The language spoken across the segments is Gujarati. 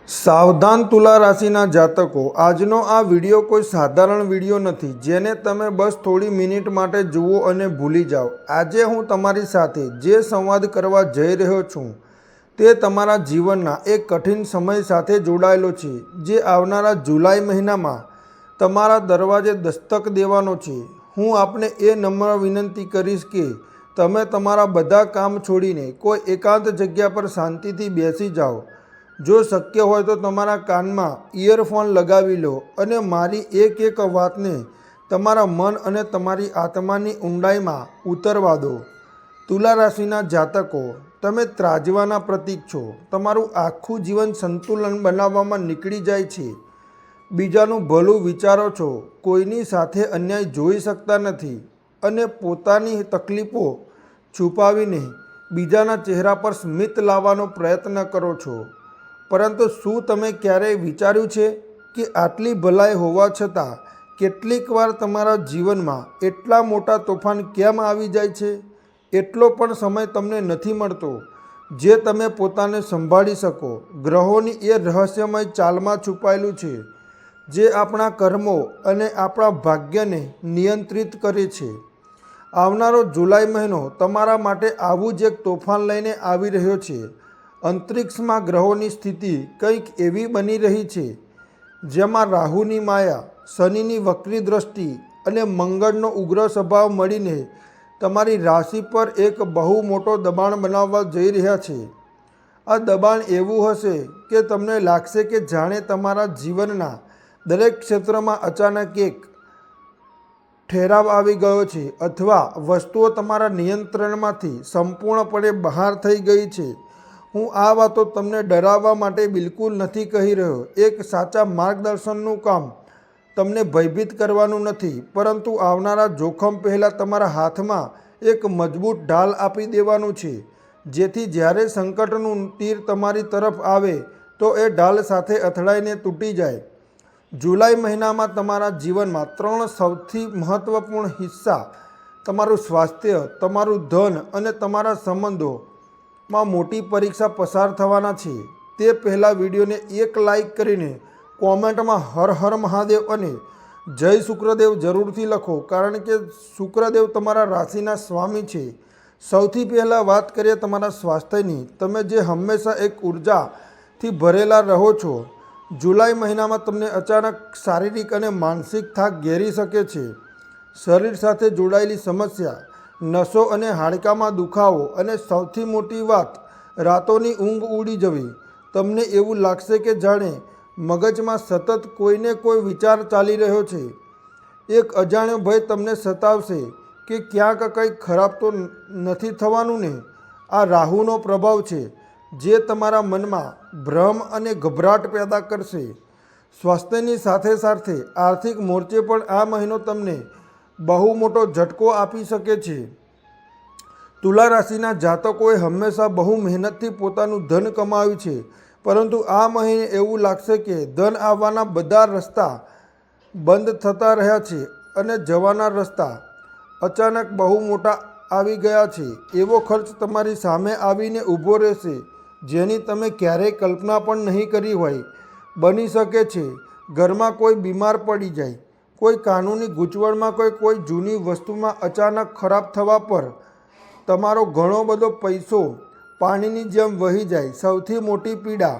સાવધાન તુલા રાશિના જાતકો, આજનો આ વિડીયો કોઈ સાધારણ વિડીયો નથી જેને તમે બસ થોડી મિનિટ માટે જુઓ અને ભૂલી જાઓ. આજે હું તમારી સાથે જે સંવાદ કરવા જઈ રહ્યો છું તે તમારા જીવનના એક કઠિન સમય સાથે જોડાયેલો છે, જે આવનારા જુલાઈ મહિનામાં તમારા દરવાજે દસ્તક દેવાનો છે. હું આપને એ નમ્ર વિનંતી કરીશ કે તમે તમારા બધા કામ છોડીને કોઈ એકાંત જગ્યા પર શાંતિથી બેસી જાઓ. જો શક્ય હોય તો તમારા કાનમાં ઇયરફોન લગાવી લો અને મારી એક વાતને તમારા મન અને તમારી આત્માની ઊંડાઈમાં ઉતરવા દો. તુલા રાશિના જાતકો, તમે ત્રાજવાના પ્રતીક છો. તમારું આખું જીવન સંતુલન બનાવવામાં નીકળી જાય છે. બીજાનું ભલું વિચારો છો, કોઈની સાથે અન્યાય જોઈ શકતા નથી અને પોતાની તકલીફો છુપાવીને બીજાના ચહેરા પર સ્મિત લાવવાનો પ્રયત્ન કરો છો. પરંતુ શું તમે ક્યારેય વિચાર્યું છે કે આટલી ભલાઈ હોવા છતાં કેટલીક વાર તમારા જીવનમાં એટલા મોટા તોફાન કેમ આવી જાય છે? એટલો પણ સમય તમને નથી મળતો જે તમે પોતાને સંભાળી શકો. ગ્રહોની એ રહસ્યમય ચાલમાં છુપાયેલું છે જે આપણા કર્મો અને આપણા ભાગ્યને નિયંત્રિત કરે છે. આવનારો જુલાઈ મહિનો તમારા માટે આવું જ એક તોફાન લઈને આવી રહ્યો છે. અંતરિક્ષમાં ગ્રહોની સ્થિતિ કંઈક એવી બની રહી છે જેમાં રાહુની માયા, શનિની વક્રી દ્રષ્ટિ અને મંગળનો ઉગ્ર સ્વભાવ મળીને તમારી રાશિ પર એક બહુ મોટો દબાણ બનાવવા જઈ રહ્યા છે. આ દબાણ એવું હશે કે તમને લાગશે કે જાણે તમારા જીવનના દરેક ક્ષેત્રમાં અચાનક એક ઠેરાવ આવી ગયો છે અથવા વસ્તુઓ તમારા નિયંત્રણમાંથી સંપૂર્ણપણે બહાર થઈ ગઈ છે. હું આ વાતો તમને ડરાવવા માટે બિલકુલ નથી કહી રહ્યો. એક સાચા માર્ગદર્શનનું કામ તમને ભયભીત કરવાનું નથી, પરંતુ આવનારા જોખમ પહેલાં તમારા હાથમાં એક મજબૂત ઢાલ આપી દેવાનું છે, જેથી જ્યારે સંકટનું તીર તમારી તરફ આવે તો એ ઢાલ સાથે અથડાઈને તૂટી જાય. જુલાઈ મહિનામાં તમારા જીવનમાં 3 સૌથી મહત્ત્વપૂર્ણ હિસ્સા, તમારું સ્વાસ્થ્ય, તમારું ધન અને તમારા સંબંધો માં મોટી પરીક્ષા પસાર થવાના છે. તે પહેલાં વિડીયોને એક લાઈક કરીને કોમેન્ટમાં હર હર મહાદેવ અને જય શુક્રદેવ જરૂરથી લખો, કારણ કે શુક્રદેવ તમારા રાશિના સ્વામી છે. સૌથી પહેલાં વાત કરીએ તમારા સ્વાસ્થ્યની. તમે જે હંમેશા એક ઉર્જાથી ભરેલા રહો છો. જુલાઈ મહિનામાં તમને અચાનક શારીરિક અને માનસિક થાક ઘેરી શકે છે. શરીર સાથે જોડાયેલી સમસ્યા, નસો અને હાડકામાં દુખાવો અને સૌથી મોટી વાત, રાતોની ઊંઘ ઉડી જવી. તમને એવું લાગશે કે જાણે મગજમાં સતત કોઈને કોઈ વિચાર ચાલી રહ્યો છે. એક અજાણ્યો ભય તમને સતાવશે કે ક્યાંક કંઈક ખરાબ તો નથી થવાનું ને. આ રાહુનો પ્રભાવ છે જે તમારા મનમાં ભ્રમ અને ગભરાટ પેદા કરશે. સ્વાસ્થ્યની સાથે સાથે આર્થિક મોરચે પણ આ મહિનો તમને બહુ મોટો ઝટકો આપી શકે છે. તુલા રાશિના જાતકોએ હંમેશા બહુ મહેનતથી પોતાનું ધન કમાવ્યું છે, પરંતુ આ મહિને એવું લાગશે કે ધન આવવાના બધા રસ્તા બંધ થતા રહ્યા છે અને જવાના રસ્તા અચાનક બહુ મોટા આવી ગયા છે. એવો ખર્ચ તમારી સામે આવીને ઊભો રહેશે જેની તમે ક્યારેય કલ્પના પણ નહીં કરી હોય. બની શકે છે ઘરમાં કોઈ બીમાર પડી જાય, કોઈ કાનૂની ગૂંચવણમાં, કોઈ જૂની વસ્તુમાં અચાનક ખરાબ થવા પર તમારો ઘણો બધો પૈસો પાણીની જેમ વહી જાય. સૌથી મોટી પીડા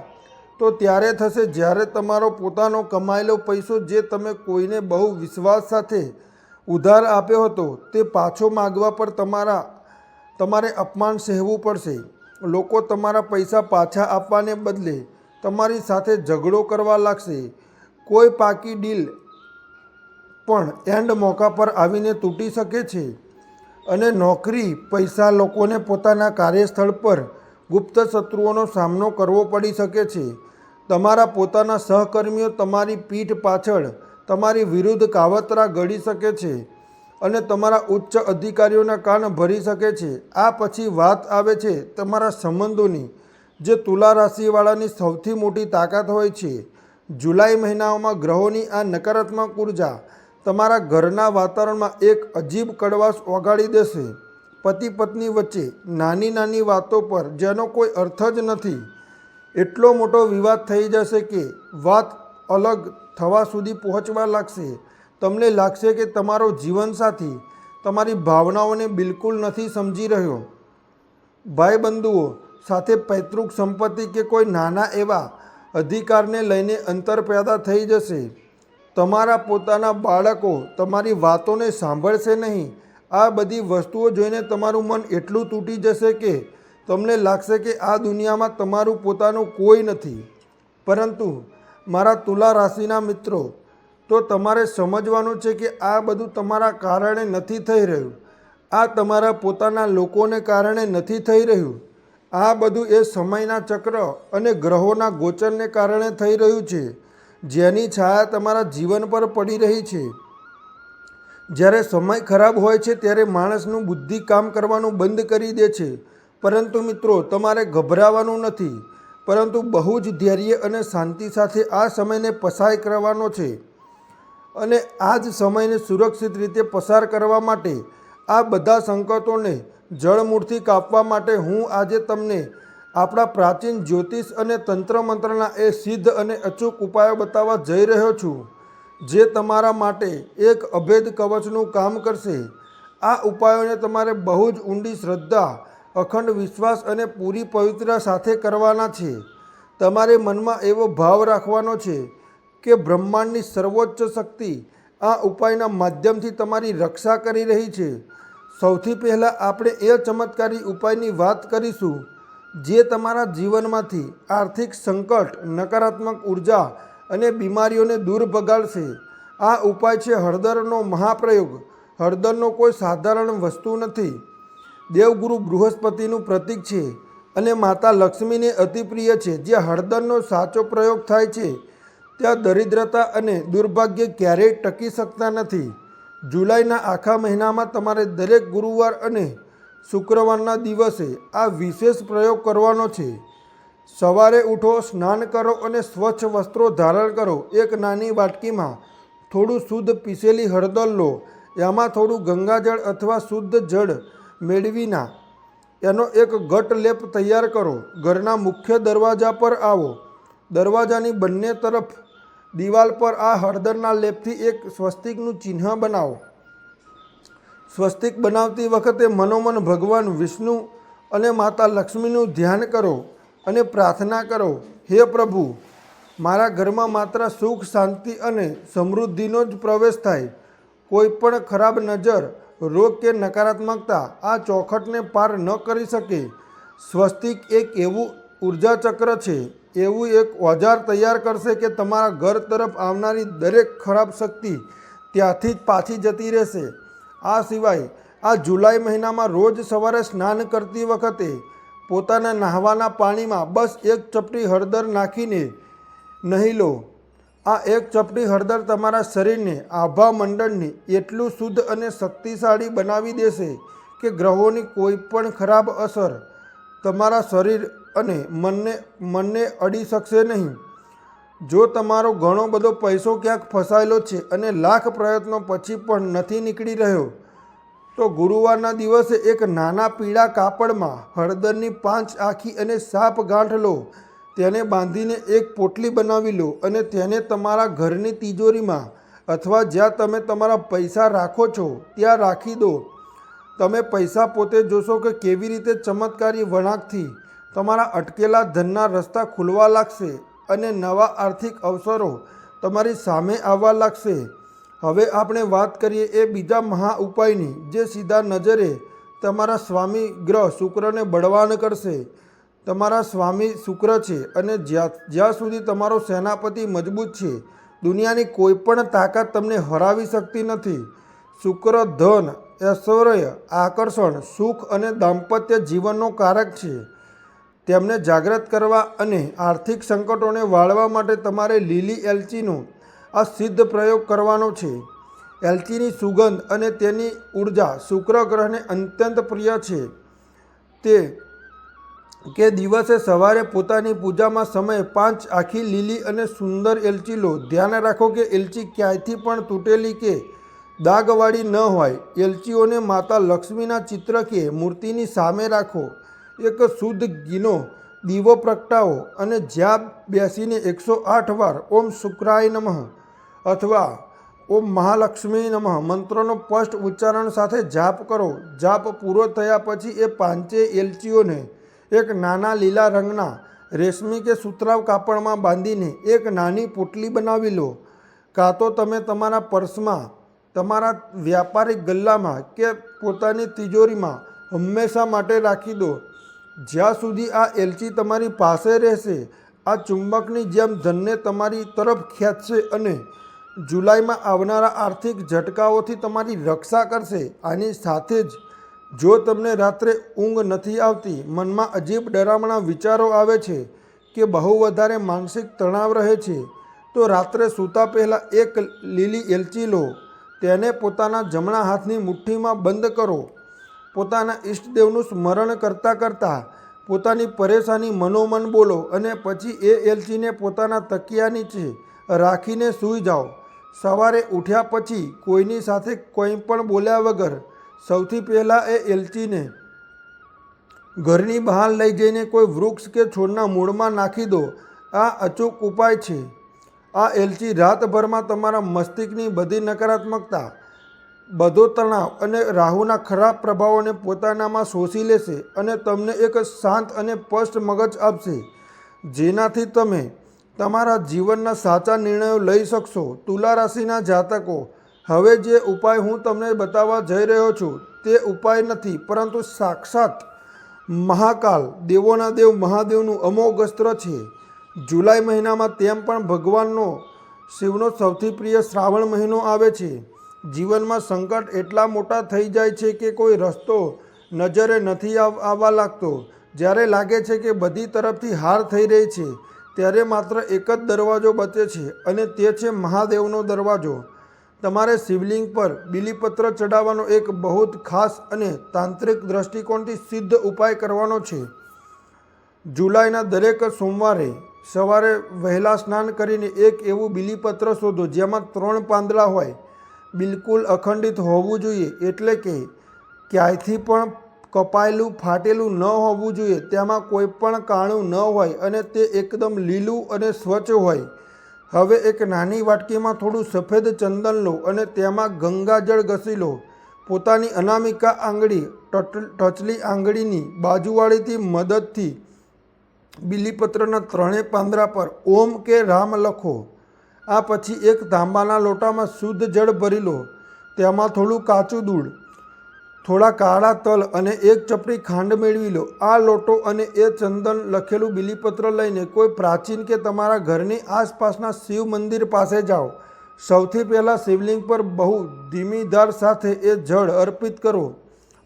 તો ત્યારે થશે જ્યારે તમારો પોતાનો કમાયેલો પૈસો, જે તમે કોઈને બહુ વિશ્વાસ સાથે ઉધાર આપ્યો હતો, તે પાછો માગવા પર તમારે અપમાન સહેવું પડશે. લોકો તમારા પૈસા પાછા આપવાને બદલે તમારી સાથે ઝઘડો કરવા લાગશે. કોઈ પાકી ડીલ પણ એન્ડ મોકા પર આવીને તૂટી શકે છે. અને નોકરી, પૈસા, લોકોને પોતાના કાર્યસ્થળ પર ગુપ્ત શત્રુઓનો સામનો કરવો પડી શકે છે. તમારા પોતાના સહકર્મીઓ તમારી પીઠ પાછળ તમારી વિરુદ્ધ કાવતરા ઘડી શકે છે અને તમારા ઉચ્ચ અધિકારીઓના કાન ભરી શકે છે. આ પછી વાત આવે છે તમારા સંબંધોની, જે તુલા રાશિવાળાની સૌથી મોટી તાકાત હોય છે. જુલાઈ મહિનામાં ગ્રહોની આ નકારાત્મક ઉર્જા તમારા ઘરના વાતાવરણમાં એક અજીબ કડવાશ ઓગાળી દેશે. પતિ પત્ની વચ્ચે નાની નાની વાતો પર જેનો કોઈ અર્થ જ નથી, એટલો મોટો વિવાદ થઈ જશે કે વાત અલગ થવા સુધી પહોંચવા લાગશે. તમને લાગશે કે તમારો જીવનસાથી તમારી ભાવનાઓને બિલકુલ નથી સમજી રહ્યો. ભાઈબંધુઓ સાથે પૈતૃક સંપત્તિ કે કોઈ નાના એવા અધિકારને લઈને અંતર પેદા થઈ જશે. તમારા પોતાના બાળકો તમારી વાતોને સાંભળશે નહીં. આ બધી વસ્તુઓ જોઈને તમારું મન એટલું તૂટી જશે કે તમને લાગશે કે આ દુનિયામાં તમારું પોતાનું કોઈ નથી. પરંતુ મારા તુલા રાશિના મિત્રો, તો તમારે સમજવાનું છે કે આ બધું તમારા કારણે નથી થઈ રહ્યું. આ તમારા પોતાના લોકોને કારણે નથી થઈ રહ્યું. આ બધું એ સમયના ચક્ર અને ગ્રહોના ગોચરને કારણે થઈ રહ્યું છે, જેની છાયા તમારા જીવન પર પડી રહી છે. જ્યારે સમય ખરાબ હોય છે ત્યારે માણસનું બુદ્ધિ કામ કરવાનું બંધ કરી દે છે. પરંતુ મિત્રો, તમારે ગભરાવાનું નથી, પરંતુ બહુ જ ધૈર્ય અને શાંતિ સાથે આ સમયને પસાર કરવાનો છે. અને આ જ સમયને સુરક્ષિત રીતે પસાર કરવા માટે, આ બધા સંકટોને જળમૂળથી કાપવા માટે હું આજે તમને આપણા પ્રાચીન જ્યોતિષ અને તંત્ર મંત્રના એ સિદ્ધ અને અચૂક ઉપાયો બતાવવા જઈ રહ્યો છું, જે તમારા માટે એક અભેદ કવચનું કામ કરશે. આ ઉપાયોને તમારે બહુ જ ઊંડી શ્રદ્ધા, અખંડ વિશ્વાસ અને પૂરી પવિત્રતા સાથે કરવાના છે. તમારે મનમાં એવો ભાવ રાખવાનો છે કે બ્રહ્માંડની સર્વોચ્ચ શક્તિ આ ઉપાયના માધ્યમથી તમારી રક્ષા કરી રહી છે. સૌથી પહેલાં આપણે એ ચમત્કારી ઉપાયની વાત કરીશું, જે તમારા જીવનમાંથી આર્થિક સંકટ, નકારાત્મક ઉર્જા અને બીમારીઓને દૂર ભગાડશે. આ ઉપાય છે હળદરનો મહાપ્રયોગ. હળદરનો કોઈ સાધારણ વસ્તુ નથી. દેવગુરુ બૃહસ્પતિનું પ્રતીક છે અને માતા લક્ષ્મીને અતિ પ્રિય છે. જ્યાં હળદરનો સાચો પ્રયોગ થાય છે ત્યાં દરિદ્રતા અને દુર્ભાગ્ય ક્યારેય ટકી શકતા નથી. જુલાઈના આખા મહિનામાં તમારે દરેક ગુરુવાર અને શુક્રવારના દિવસે આ વિશેષ પ્રયોગ કરવાનો છે. સવારે ઉઠો, સ્નાન કરો અને સ્વચ્છ વસ્ત્રો ધારણ કરો. એક નાની વાટકીમાં થોડું શુદ્ધ પીસેલી હળદર લો. એમાં થોડું ગંગાજળ અથવા શુદ્ધ જળ મેળવીને એનો એક ઘટ લેપ તૈયાર કરો. ઘરના મુખ્ય દરવાજા પર આવો. દરવાજાની બંને તરફ દિવાલ પર આ હળદરના લેપથી એક સ્વસ્તિકનું ચિહ્ન બનાવો. સ્વસ્તિક બનાવતી વખતે મનોમન ભગવાન વિષ્ણુ અને માતા લક્ષ્મીનું ધ્યાન કરો અને પ્રાર્થના કરો, હે પ્રભુ, મારા ઘરમાં માત્ર સુખ, શાંતિ અને સમૃદ્ધિનો જ પ્રવેશ થાય. કોઈ પણ ખરાબ નજર, રોગ કે નકારાત્મકતા આ ચોખટને પાર ન કરી શકે. સ્વસ્તિક એક એવું ઉર્જા ચક્ર છે, એવું એક ઓજાર તૈયાર કરશે કે તમારા ઘર તરફ આવનારી દરેક ખરાબ શક્તિ ત્યાંથી જ પાછી જતી રહેશે. આ સિવાય આ જુલાઈ મહિનામાં રોજ સવારે સ્નાન કરતી વખતે પોતાના નહાવાના પાણીમાં બસ એક ચપટી હળદર નાખીને નહીં લો. આ એક ચપટી હળદર તમારા શરીરને, આભા મંડળને એટલું શુદ્ધ અને શક્તિશાળી બનાવી દેશે કે ગ્રહોની કોઈ પણ ખરાબ અસર તમારા શરીર અને મનને અડી શકશે નહીં. જો તમારો ઘણો બધો પૈસો ક્યાંક ફસાયેલો છે અને લાખ પ્રયત્નો પછી પણ નથી નીકળી રહ્યો, તો ગુરુવારના દિવસે એક નાના પીળા કાપડમાં હળદરની 5 આખી અને સાપ ગાંઠ લો. તેને બાંધીને એક પોટલી બનાવી લો અને તેને તમારા ઘરની તિજોરીમાં અથવા જ્યાં તમે તમારા પૈસા રાખો છો ત્યાં રાખી દો. તમે પૈસા પોતે જોશો કે કેવી રીતે ચમત્કારી વળાંકથી તમારા અટકેલા ધનના રસ્તા ખુલવા લાગશે અને નવા આર્થિક અવસરો તમારી સામે આવવા લાગશે. હવે આપણે વાત કરીએ એ બીજા મહા ઉપાયની, જે સીધા નજરે તમારા સ્વામી ગ્રહ શુક્રને બળવાન કરશે. તમારા સ્વામી શુક્ર છે અને જ્યાં સુધી તમારો સેનાપતિ મજબૂત છે, દુનિયાની કોઈ પણ તાકાત તમને હરાવી શકતી નથી. શુક્ર ધન, ઐશ્વર્ય, આકર્ષણ, સુખ અને દાંપત્ય જીવનનો કારક છે. તેમને જાગૃત કરવા અને આર્થિક સંકટોને વાળવા માટે તમારે લીલી એલચીનો આ સિદ્ધ પ્રયોગ કરવાનો છે. એલચીની સુગંધ અને તેની ઉર્જા શુક્ર ગ્રહને અત્યંત પ્રિય છે. તે કે દિવસે સવારે પોતાની પૂજામાં સમયે 5 આખી લીલી અને સુંદર એલચી લો. ધ્યાન રાખો કે એલચી ક્યાંયથી પણ તૂટેલી કે દાગવાળી ન હોય. એલચીઓને માતા લક્ષ્મીના ચિત્ર કે મૂર્તિની સામે રાખો. એક શુદ્ધ ઘીનો દીવો પ્રગટાવો અને જ્યાં બેસીને 108 વાર ઓમ શુક્રાય નમઃ અથવા ઓમ મહાલક્ષ્મી નમઃ મંત્રનો સ્પષ્ટ ઉચ્ચારણ સાથે જાપ કરો. જાપ પૂરો થયા પછી એ પાંચેય એલચીઓને એક નાના લીલા રંગના રેશમી કે સુતરાઉ કાપડમાં બાંધીને એક નાની પોટલી બનાવી લો. કાં તો તમે તમારા પર્સમાં, તમારા વ્યાપારિક ગલ્લામાં કે પોતાની તિજોરીમાં હંમેશા માટે રાખી દો. જ્યાં સુધી આ એલચી તમારી પાસે રહેશે, આ ચુંબકની જેમ ધનને તમારી તરફ ખેંચશે અને જુલાઈમાં આવનારા આર્થિક ઝટકાઓથી તમારી રક્ષા કરશે. આની સાથે જ જો તમને રાત્રે ઊંઘ નથી આવતી, મનમાં અજીબ ડરામણા વિચારો આવે છે કે બહુ વધારે માનસિક તણાવ રહે છે, તો રાત્રે સૂતા પહેલાં એક લીલી એલચી લો. તેને પોતાના જમણા હાથની મુઠ્ઠીમાં બંધ કરો. પોતાના ઈષ્ટદેવનું સ્મરણ કરતાં કરતાં પોતાની પરેશાની મનોમન બોલો અને પછી એ એલચીને પોતાના તકિયા નીચે રાખીને સૂઈ જાઓ. સવારે ઉઠ્યા પછી કોઈની સાથે કંઈ પણ બોલ્યા વગર સૌથી પહેલાં એ એલચીને ઘરની બહાર લઈ જઈને કોઈ વૃક્ષ કે છોડના મૂળમાં નાખી દો. આ અચૂક ઉપાય છે. આ એલચી રાતભરમાં તમારા મસ્તિષ્કની બધી નકારાત્મકતા, બધો તણાવ અને રાહુના ખરાબ પ્રભાવોને પોતાનામાં શોષી લેશે અને તમને એક શાંત અને સ્પષ્ટ મગજ આપશે, જેનાથી તમે તમારા જીવનના સાચા નિર્ણયો લઈ શકશો. તુલા રાશિના જાતકો, હવે જે ઉપાય હું તમને બતાવવા જઈ રહ્યો છું તે ઉપાય નથી, પરંતુ સાક્ષાત મહાકાલ, દેવોના દેવ મહાદેવનું અમોઘ અસ્ત્ર છે. જુલાઈ મહિનામાં તેમ પણ ભગવાનનો શિવનો સૌથી પ્રિય શ્રાવણ મહિનો આવે છે. જીવનમાં સંકટ એટલા મોટા થઈ જાય છે કે કોઈ રસ્તો નજરે નથી આવવા લાગતો. જ્યારે લાગે છે કે બધી તરફથી હાર થઈ રહી છે, ત્યારે માત્ર એક જ દરવાજો બચે છે અને તે છે મહાદેવનો દરવાજો. તમારે શિવલિંગ પર બીલીપત્ર ચડાવવાનો એક બહુ જ ખાસ અને તાંત્રિક દ્રષ્ટિકોણથી સિદ્ધ ઉપાય કરવાનો છે. જુલાઈના દરેક સોમવારે સવારે વહેલા સ્નાન કરીને એક એવું બીલીપત્ર શોધો જેમાં 3 પાંદડા હોય. બિલકુલ અખંડિત હોવું જોઈએ, એટલે કે ક્યાંયથી પણ કપાયેલું, ફાટેલું ન હોવું જોઈએ. તેમાં કોઈ પણ કાણું ન હોય અને તે એકદમ લીલું અને સ્વચ્છ હોય. હવે એક નાની વાટકીમાં થોડું સફેદ ચંદન લો અને તેમાં ગંગાજળ ઘસી લો. પોતાની અનામિકા આંગળી, ટચલી આંગળીની બાજુવાળીથી મદદથી બીલીપત્રના 3 પાંદડા પર ઓમ કે રામ લખો. આ પછી એક તાંબાના લોટામાં શુદ્ધ જળ ભરી લો. તેમાં થોડું કાચું દૂધ, થોડા કાળા તલ અને એક ચપટી ખાંડ મેળવી લો. આ લોટો અને એ ચંદન લખેલું બીલીપત્ર લઈને કોઈ પ્રાચીન કે તમારા ઘરની આસપાસના શિવ મંદિર પાસે જાઓ. સૌથી પહેલાં શિવલિંગ પર બહુ ધીમી ધાર સાથે એ જળ અર્પિત કરો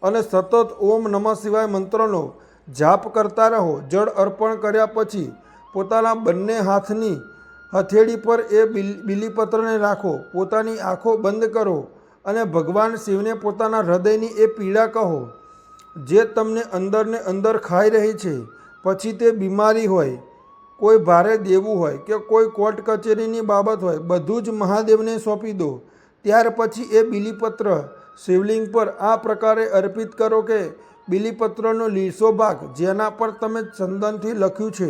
અને સતત ઓમ નમઃ શિવાય મંત્રનો જાપ કરતા રહો. જળ અર્પણ કર્યા પછી પોતાના બંને હાથની હથેળી પર એ બીલીપત્રને રાખો. પોતાની આંખો બંધ કરો અને ભગવાન શિવને પોતાના હૃદયની એ પીડા કહો જે તમને અંદરને અંદર ખાઈ રહી છે. પછી તે બીમારી હોય, કોઈ ભારે દેવું હોય કે કોઈ કોર્ટ કચેરીની બાબત હોય, બધું જ મહાદેવને સોંપી દો. ત્યાર પછી એ બીલીપત્ર શિવલિંગ પર આ પ્રકારે અર્પિત કરો કે બીલીપત્રનો લીસો ભાગ જેના પર તમે ચંદનથી લખ્યું છે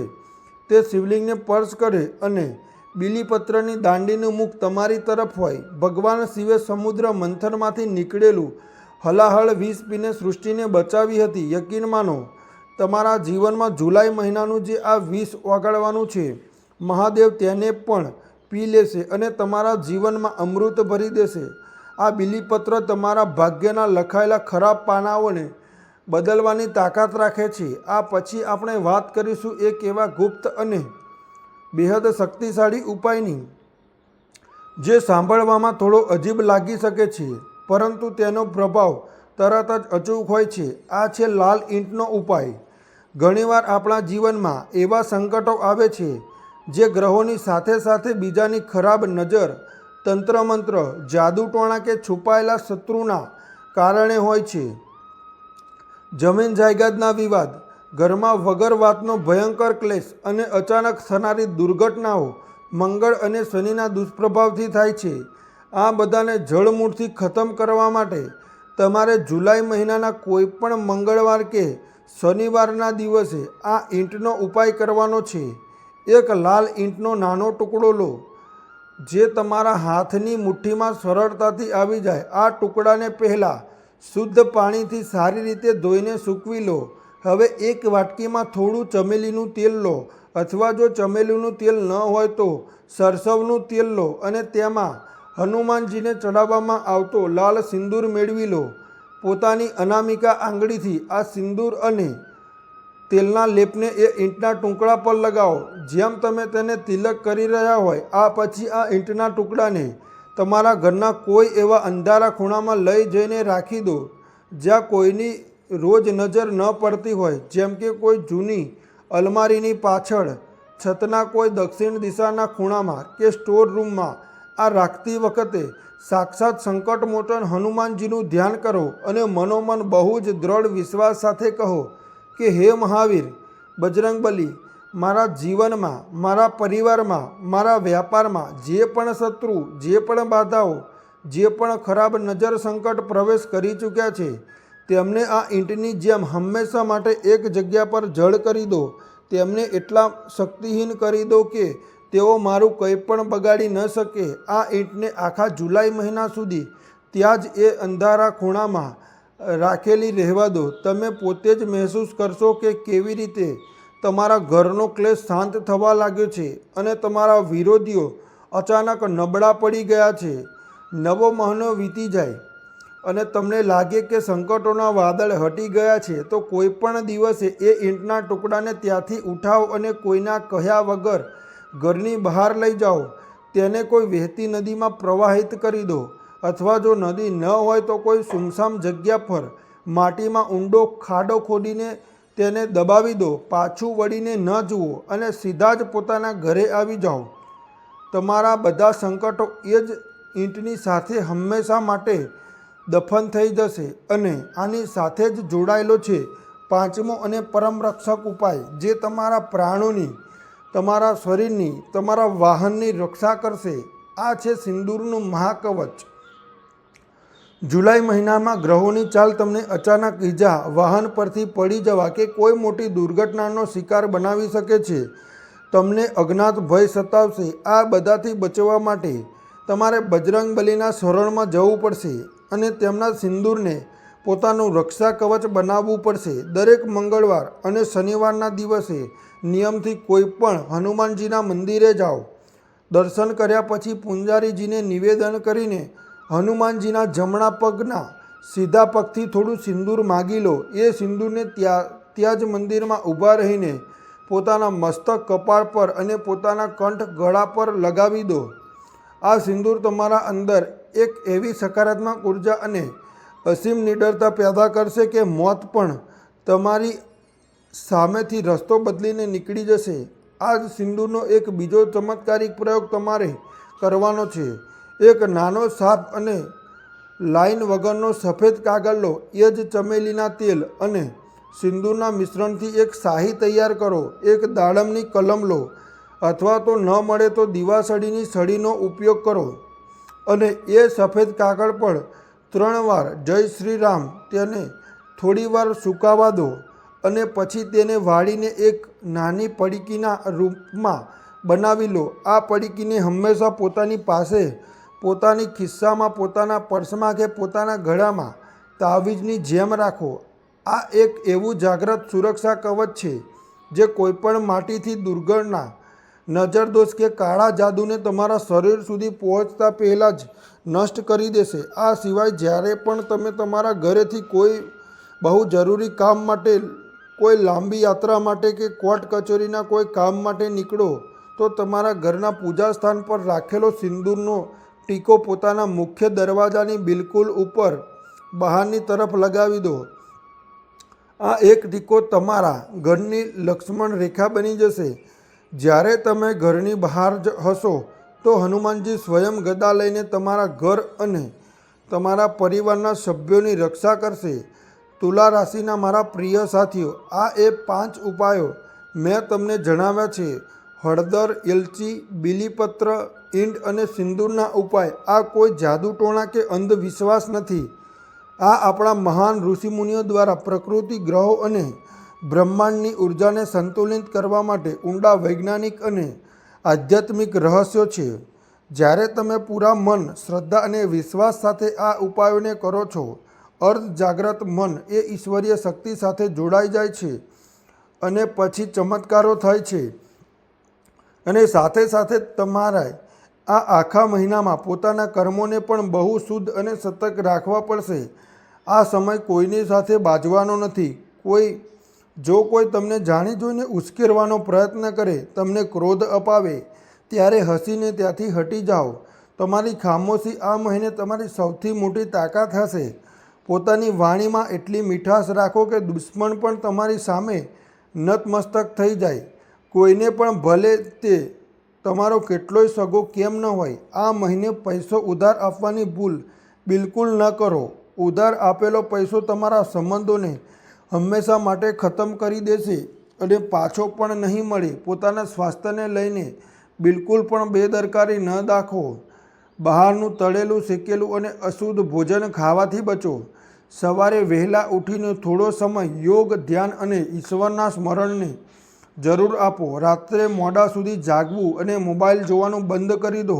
તે શિવલિંગને સ્પર્શ કરે અને બીલીપત્રની દાંડીનું મુખ તમારી તરફ હોય. ભગવાન શિવે સમુદ્ર મંથનમાંથી નીકળેલું હલાહળ વિષ પીને સૃષ્ટિને બચાવી હતી. યકીન માનો, તમારા જીવનમાં જુલાઈ મહિનાનું જે આ વિષ ઓગાળવાનું છે, મહાદેવ તેને પણ પી લેશે અને તમારા જીવનમાં અમૃત ભરી દેશે. આ બીલીપત્ર તમારા ભાગ્યના લખાયેલા ખરાબ પાનાઓને બદલવાની તાકાત રાખે છે. આ પછી આપણે વાત કરીશું એક એવા ગુપ્ત અને બેહદ શક્તિશાળી ઉપાયની જે સાંભળવામાં થોડો અજીબ લાગી શકે છે, પરંતુ તેનો પ્રભાવ તરત જ અચૂક હોય છે. આ છે લાલ ઈંટનો ઉપાય. ઘણીવાર આપણા જીવનમાં એવા સંકટો આવે છે જે ગ્રહોની સાથે સાથે બીજાની ખરાબ નજર, તંત્રમંત્ર, જાદુટોણા કે છુપાયેલા શત્રુના કારણે હોય છે. જમીન જાયદાદના વિવાદ, ઘરમાં વગર વાતનો ભયંકર ક્લેશ અને અચાનક થનારી દુર્ઘટનાઓ મંગળ અને શનિના દુષ્પ્રભાવથી થાય છે. આ બધાને જળમૂળથી ખતમ કરવા માટે તમારે જુલાઈ મહિનાના કોઈ પણ મંગળવાર કે શનિવારના દિવસે આ ઈંટનો ઉપાય કરવાનો છે. એક લાલ ઈંટનો નાનો ટુકડો લો જે તમારા હાથની મુઠ્ઠીમાં સરળતાથી આવી જાય. આ ટુકડાને પહેલાં શુદ્ધ પાણીથી સારી રીતે ધોઈને સૂકવી લો. હવે એક વાટકીમાં થોડું ચમેલીનું તેલ લો, અથવા જો ચમેલીનું તેલ ન હોય તો સરસવનું તેલ લો અને તેમાં હનુમાનજીને ચડાવવામાં આવતો લાલ સિંદૂર મેળવી લો. પોતાની અનામિકા આંગળીથી આ સિંદૂર અને તેલના લેપને એ ઈંટના ટુકડા પર લગાવો જેમ તમે તેને તિલક કરી રહ્યા હોય. આ પછી આ ઈંટના ટુકડાને તમારા ઘરના કોઈ એવા અંધારા ખૂણામાં લઈ જઈને રાખી દો જ્યાં કોઈની રોજ નજર ન પડતી હોય, જેમ કે કોઈ જૂની અલમારીની પાછળ, છતના કોઈ દક્ષિણ દિશાના ખૂણામાં કે સ્ટોર રૂમમાં. આ રાખતી વખતે સાક્ષાત સંકટમોચન હનુમાનજીનું ધ્યાન કરો અને મનોમન બહુ જ દ્રઢ વિશ્વાસ સાથે કહો કે હે મહાવીર, બજરંગબલી, મારા જીવનમાં, મારા પરિવારમાં, મારા વ્યાપારમાં જે પણ શત્રુ, જે પણ બાધાઓ, જે પણ ખરાબ નજર સંકટ પ્રવેશ કરી ચૂક્યા છે તેમને આ ઈંટની જેમ હંમેશા માટે એક જગ્યા પર જડ કરી દો. તેમને એટલા શક્તિહીન કરી દો કે તેઓ મારું કંઈ પણ બગાડી ન શકે. આ ઈંટને આખા જુલાઈ મહિના સુધી ત્યાં જ એ અંધારા ખૂણામાં રાખેલી રહેવા દો. તમે પોતે જ મહેસૂસ કરશો કે કેવી રીતે તમારા ઘરનો ક્લેશ શાંત થવા લાગ્યો છે અને તમારા વિરોધીઓ અચાનક નબળા પડી ગયા છે. નવો મહિનો વીતી જાય અને તમને લાગે કે સંકટોના વાદળ હટી ગયા છે તો કોઈ પણ દિવસે એ ઈંટના ટુકડાને ત્યાંથી ઉઠાવો અને કોઈના કહ્યા વગર ઘરની બહાર લઈ જાઓ. તેને કોઈ વહેતી નદીમાં પ્રવાહિત કરી દો, અથવા જો નદી ન હોય તો કોઈ સુમસામ જગ્યા પર માટીમાં ઊંડો ખાડો ખોદીને તેને દબાવી દો. પાછું વળીને ન જુઓ અને સીધા જ પોતાના ઘરે આવી જાઓ. તમારા બધા સંકટો એ જ ઈંટની સાથે હંમેશા માટે દફન થઈ જશે. અને આની સાથે જ જોડાયેલો છે પાંચમો અને પરમ રક્ષક ઉપાય જે તમારા પ્રાણોની, તમારા શરીરની, તમારા વાહનની રક્ષા કરશે. આ છે સિંદૂરનું મહાકવચ. જુલાઈ મહિનામાં ગ્રહોની ચાલ તમને અચાનક ઈજા, વાહન પરથી પડી જવા કે કોઈ મોટી દુર્ઘટનાનો શિકાર બનાવી શકે છે. તમને અજ્ઞાત ભય સતાવશે. આ બધાથી બચવા માટે તમારે બજરંગબલીના શરણમાં જવું પડશે અને તેમના સિંદૂરને પોતાનું રક્ષા કવચ બનાવવું પડશે. દરેક મંગળવાર અને શનિવારના દિવસે નિયમથી કોઈ પણ હનુમાનજીના મંદિરે જાઓ. દર્શન કર્યા પછી પૂંજારીજીને નિવેદન કરીને હનુમાનજીના જમણા પગના સીધા પગથી થોડું સિંદૂર માગી લો. એ સિંદૂરને ત્યાં જ મંદિરમાં ઊભા રહીને પોતાના મસ્તક, કપાળ પર અને પોતાના કંઠ, ગળા પર લગાવી દો. આ સિંદૂર તમારા અંદર એક એવી સકારાત્મક ઉર્જા અને અસીમ નિડરતા પેદા કરશે કે મોત પણ તમારી સામેથી રસ્તો બદલીને નીકળી જશે. આ જ સિંદૂરનો એક બીજો ચમત્કારિક પ્રયોગ તમારે કરવાનો છે. એક નાનો સાફ અને લાઈન વગરનો સફેદ કાગળ લો. એ જ ચમેલીના તેલ અને સિંદૂરના મિશ્રણથી એક શાહી તૈયાર કરો. એક દાડમની કલમ લો, અથવા તો ન મળે તો દીવાસળીની સળીનો ઉપયોગ કરો અને એ સફેદ કાગળ પર 3 વાર જય શ્રી રામ તેને થોડીવાર સુકાવા દો અને પછી તેને વાળીને એક નાની પડીકીના રૂપમાં બનાવી લો. આ પડીકીને હંમેશા પોતાની પાસે, પોતાની ખિસ્સામાં, પોતાના પર્સમાં કે પોતાના ગળામાં તાવીજની જેમ રાખો. આ એક એવું જાગ્રત સુરક્ષા કવચ છે જે કોઈપણ માટીથી દુર્ઘટના, નજરદોષ કે કાળા જાદુને તમારા શરીર સુધી પહોંચતા પહેલાં જ નષ્ટ કરી દેશે. આ સિવાય જ્યારે પણ તમે તમારા ઘરેથી કોઈ બહુ જરૂરી કામ માટે, કોઈ લાંબી યાત્રા માટે કે કોર્ટ કચેરીના કોઈ કામ માટે નીકળો તો તમારા ઘરના પૂજા સ્થાન પર રાખેલો સિંદૂરનો ટીકો પોતાના મુખ્ય દરવાજાની બિલકુલ ઉપર બહારની તરફ લગાવી દો. આ એક ટીકો તમારા ઘરની લક્ષ્મણ રેખા બની જશે. જ્યારે તમે ઘરની બહાર હશો તો હનુમાનજી સ્વયં ગદા લઈને તમારા ઘર અને તમારા પરિવારના સભ્યોની રક્ષા કરશે. તુલા રાશિના મારા પ્રિય સાથીઓ, આ એ 5 ઉપાયો મેં તમને જણાવ્યા છે. હળદર, એલચી, બીલીપત્ર, ઈંટ અને સિંદૂરના ઉપાય. આ કોઈ જાદુટોણા કે અંધવિશ્વાસ નથી. આ આપણા મહાન ઋષિમુનિઓ દ્વારા પ્રકૃતિ, ગ્રહો અને બ્રહ્માંડની ઉર્જાને સંતુલિત કરવા માટે ઊંડા વૈજ્ઞાનિક અને આધ્યાત્મિક રહસ્યો છે. જ્યારે તમે પૂરા મન, શ્રદ્ધા અને વિશ્વાસ સાથે આ ઉપાયોને કરો છો, અર્ધ જાગ્રત મન એ ઈશ્વરીય શક્તિ સાથે જોડાઈ જાય છે અને પછી ચમત્કારો થાય છે. અને સાથે સાથે તમારે આ આખા મહિનામાં પોતાના કર્મોને પણ બહુ શુદ્ધ અને સતર્ક રાખવા પડશે. આ સમય કોઈની સાથે બાજવાનો નથી. જો કોઈ તમને જાણી જોઈને ઉશ્કેરવાનો પ્રયત્ન કરે, તમને ક્રોધ અપાવે, ત્યારે હસીને ત્યાંથી હટી જાઓ. તમારી ખામોશી આ મહિને તમારી સૌથી મોટી તાકાત હશે. પોતાની વાણીમાં એટલી મીઠાશ રાખો કે દુશ્મન પણ તમારી સામે નતમસ્તક થઈ જાય. કોઈને પણ ભલે તે તમારો કેટલોય સગો કેમ ન હોય, આ મહિને પૈસો ઉધાર આપવાની ભૂલ બિલકુલ ન કરો. ઉધાર આપેલો પૈસો તમારા સંબંધોને હંમેશા માટે ખતમ કરી દેશે અને પાછો પણ નહીં મળે. પોતાના સ્વાસ્થ્યને લઈને બિલકુલ પણ બેદરકારી ન દાખવો. બહારનું તળેલું, શેકેલું અને અશુદ્ધ ભોજન ખાવાથી બચો. સવારે વહેલા ઉઠીને થોડો સમય યોગ, ધ્યાન અને ઈશ્વરના સ્મરણને જરૂર આપો. રાત્રે મોડા સુધી જાગવું અને મોબાઈલ જોવાનું બંધ કરી દો,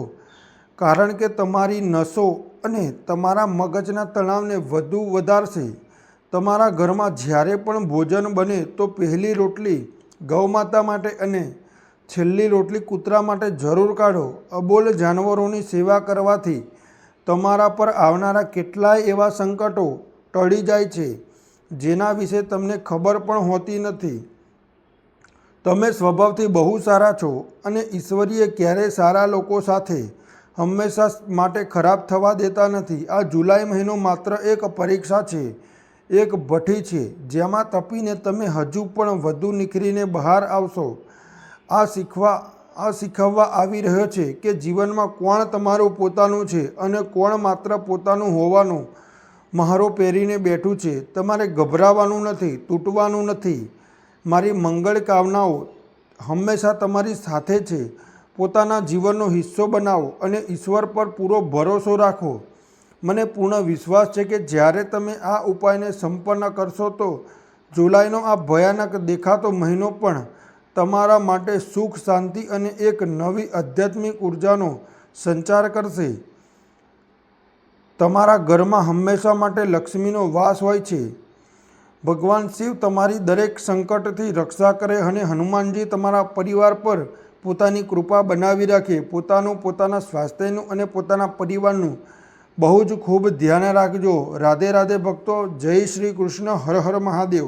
કારણ કે તમારી નસો અને તમારા મગજના તણાવને વધુ વધારશે. તમારા ઘરમાં જ્યારે પણ ભોજન બને તો પહેલી રોટલી ગૌમાતા માટે અને છેલ્લી રોટલી કૂતરા માટે જરૂર કાઢો. અબોલ જાનવરોની સેવા કરવાથી તમારા પર આવનારા કેટલાય એવા સંકટો ટળી જાય છે, જેના વિશે તમને ખબર પણ હોતી નથી. તમે સ્વભાવથી બહુ સારા છો અને ઈશ્વરીય ક્યારેય સારા લોકો સાથે હંમેશા માટે ખરાબ થવા દેતા નથી. આ જુલાઈ મહિનો માત્ર એક પરીક્ષા છે, એક ભઠ્ઠી છે, જેમાં તપીને તમે હજુ પણ વધુ નિખરીને બહાર આવશો. આ શીખવવા આવી રહ્યો છે કે જીવનમાં કોણ તમારું પોતાનું છે અને કોણ માત્ર પોતાનું હોવાનો મહારો પહેરીને બેઠું છે. તમારે ગભરાવાનું નથી, તૂટવાનું નથી. મારી મંગળ કામનાઓ હંમેશા તમારી સાથે છે. પોતાના જીવનનો હિસ્સો બનાવો અને ઈશ્વર પર પૂરો ભરોસો રાખો. મને પૂર્ણ વિશ્વાસ છે કે જ્યારે તમે આ ઉપાયને સંપન્ન કરશો તો જુલાઈનો આ ભયાનક દેખાતો મહિનો પણ તમારા માટે સુખ, શાંતિ અને એક નવી આધ્યાત્મિક ઉર્જાનો સંચાર કરશે. તમારા ઘરમાં હંમેશા માટે લક્ષ્મીનો વાસ હોય છે. ભગવાન શિવ તમારી દરેક સંકટથી રક્ષા કરે અને હનુમાનજી તમારા પરિવાર પર પોતાની કૃપા બનાવી રાખે. પોતાના સ્વાસ્થ્યનું અને પોતાના પરિવારનું બહુ જ ખૂબ ધ્યાન રાખજો. રાધે રાધે ભક્તો. જય શ્રી કૃષ્ણ. હર હર મહાદેવ.